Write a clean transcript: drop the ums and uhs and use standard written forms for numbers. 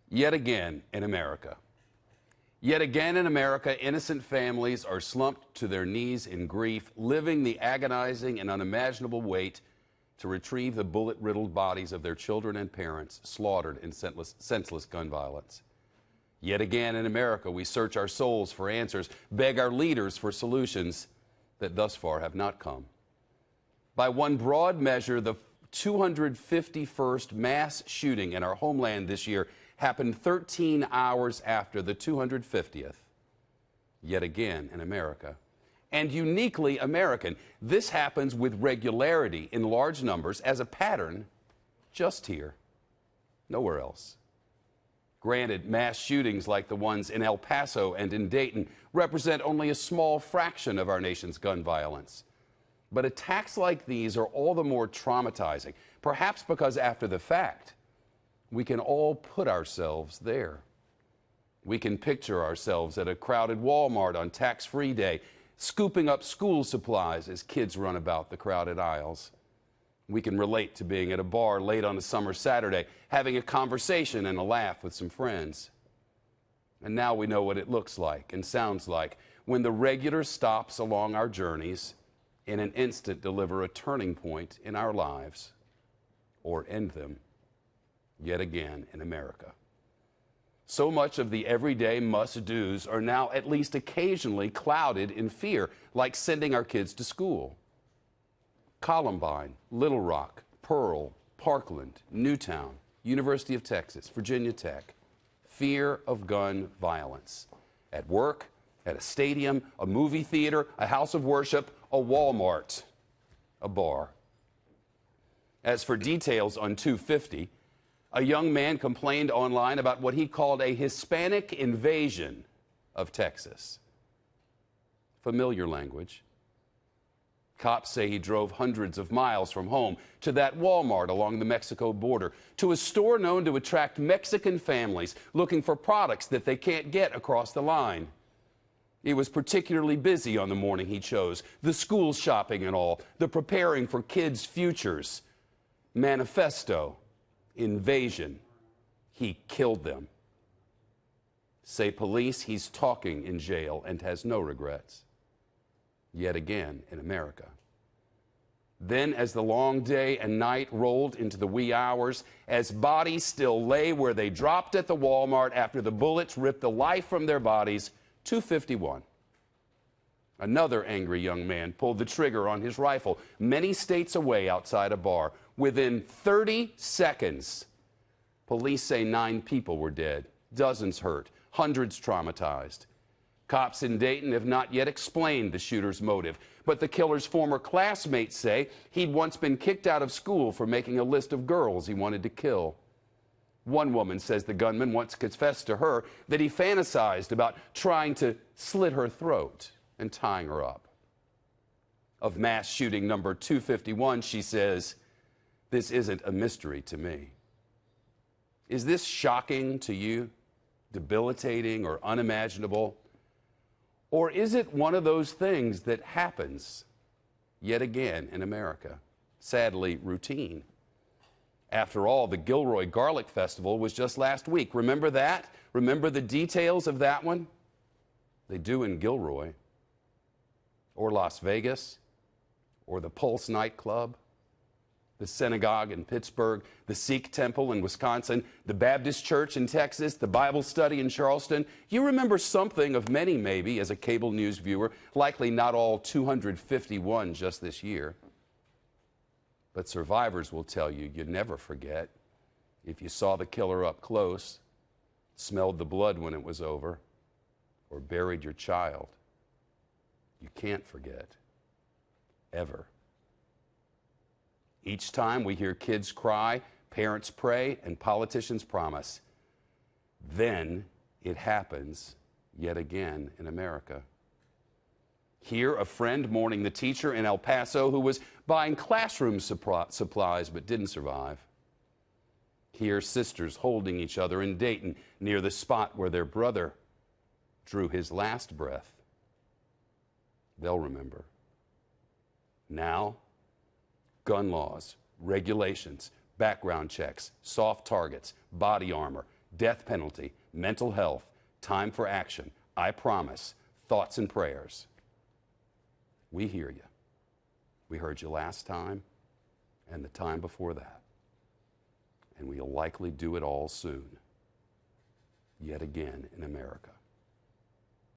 Yet again in America. Yet again in America, innocent families are slumped to their knees in grief, living the agonizing and unimaginable wait to retrieve the bullet-riddled bodies of their children and parents slaughtered in senseless gun violence. Yet again in America, we search our souls for answers, beg our leaders for solutions that thus far have not come. By one broad measure, the 251st mass shooting in our homeland this year happened 13 hours after the 250th. Yet again in America. And uniquely American. This happens with regularity in large numbers as a pattern just here, nowhere else. Granted, mass shootings like the ones in El Paso and in Dayton represent only a small fraction of our nation's gun violence. But attacks like these are all the more traumatizing, perhaps because after the fact, we can all put ourselves there. We can picture ourselves at a crowded Walmart on tax-free day, scooping up school supplies as kids run about the crowded aisles. We can relate to being at a bar late on a summer Saturday, having a conversation and a laugh with some friends. And now we know what it looks like and sounds like when the regular stops along our journeys in an instant deliver a turning point in our lives or end them. Yet again in America. So much of the everyday must-dos are now at least occasionally clouded in fear, like sending our kids to school. Columbine, Little Rock, Pearl, Parkland, Newtown, University of Texas, Virginia Tech. Fear of gun violence. At work, at a stadium, a movie theater, a house of worship, a Walmart, a bar. As for details on 250, a young man complained online about what he called a Hispanic invasion of Texas. Familiar language. Cops say he drove hundreds of miles from home to that Walmart along the Mexico border, to a store known to attract Mexican families looking for products that they can't get across the line. He was particularly busy on the morning he chose, the school shopping and all, the preparing for kids' futures. Manifesto. Invasion. He killed them. Say police, he's talking in jail and has no regrets. Yet again in America. Then, as the long day and night rolled into the wee hours, as bodies still lay where they dropped at the Walmart after the bullets ripped the life from their bodies, 251. Another angry young man pulled the trigger on his rifle many states away outside a bar. Within 30 seconds, police say 9 people were dead, dozens hurt, hundreds traumatized. Cops in Dayton have not yet explained the shooter's motive, but the killer's former classmates say he'd once been kicked out of school for making a list of girls he wanted to kill. One woman says the gunman once confessed to her that he fantasized about trying to slit her throat and tying her up. Of mass shooting number 251, she says, "This isn't a mystery to me." Is this shocking to you, debilitating or unimaginable? Or is it one of those things that happens yet again in America? Sadly, routine. After all, the Gilroy Garlic Festival was just last week. Remember that? Remember the details of that one? They do in Gilroy. Or Las Vegas. Or the Pulse nightclub. The synagogue in Pittsburgh, the Sikh temple in Wisconsin, the Baptist church in Texas, the Bible study in Charleston. You remember something of many, maybe, as a cable news viewer, likely not all 251 just this year. But survivors will tell you you'd never forget if you saw the killer up close, smelled the blood when it was over, or buried your child. You can't forget. Ever. Each time we hear kids cry, parents pray, and politicians promise. Then it happens yet again in America. Here, a friend mourning the teacher in El Paso who was buying classroom supplies but didn't survive. Here, sisters holding each other in Dayton near the spot where their brother drew his last breath. They'll remember. Now, gun laws, regulations, background checks, soft targets, body armor, death penalty, mental health, time for action, I promise, thoughts and prayers. We hear you. We heard you last time and the time before that. And we'll likely do it all soon, yet again in America.